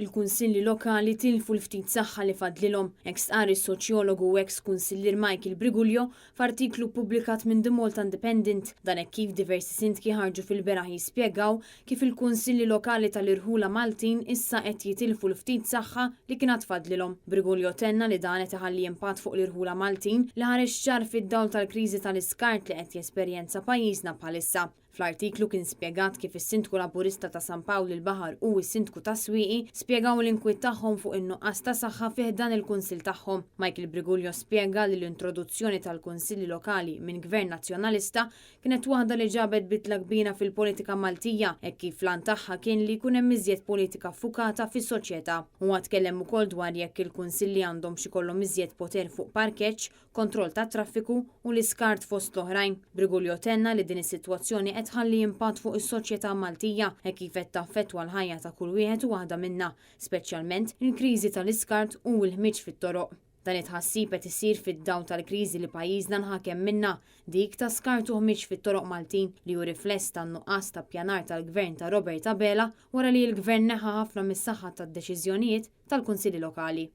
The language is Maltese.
Il-kunsilli lokali tilfu l-ftit saħħa li fadlilhom. Hekk stqar is-soċjologu u eks-kunsillier Michael Briguglio f'artiklu ppubblikat minn The Malta Independent. Dan hekk kif diversi sindki ħarġu fil-beraħ jispjegaw kif il-kunsilli lokali tal-irħula Maltin issa qed jitilfu l-ftit saħħa li kienet tfadlilhom. Briguglio tenna li dan qed iħalli impatt fuq l-irħula Maltin li ħareġ ċar fid-dawl tal-kriżi tal-iskart li qed jesperjenza pajjiżna bħalissa. Fl-artiklu kien spjegat kif is-Sindku Laburista ta' San Pawl il-Baħar u s-Sindku ta' Swieqi spjegaw l-inkwiet tagħhom fuq in-nuqqas ta' saħħa fih dan il-kunsill tagħhom. Michael Briguglio spjega li l-introduzzjoni tal-kunsilli lokali minn Gvern Nazzjonalista kienet waħda li ġabet bitla kbira fil-politika Maltija hekk kif lan tagħha kien li jkun hemm iżjed politika ffukata fis-soċjetà. Huwa tkellem ukoll dwar jekk il-kunsilli għandhom xi jkollhom iżjed poter fuq parkeġġ, kontroll tat-traffiku u l-iskart fost l-oħrajn. Briguglio tenna li din is-sitwazzjoni tħalli impatt fuq is-soċjetà Maltija hekk kif qed taffettwa l-ħajja ta' kull wieħed u waħda minnha, speċjalment il-kriżi tal-iskart u l-ħmiġ fit-toroq. Dan it-ħassib qed isir fid-dawl tal-kriżi li pajjiżna nħakem minnha dik ta' skart u ħmiġ fit-toroq Maltin li hu rifless tan-nuqqas ta' ppjanar tal-Gvern ta' Robert Abela wara li l-Gvern neħa ħafna mis-saħħa tad-deċiżjonijiet tal-kunsilli lokali.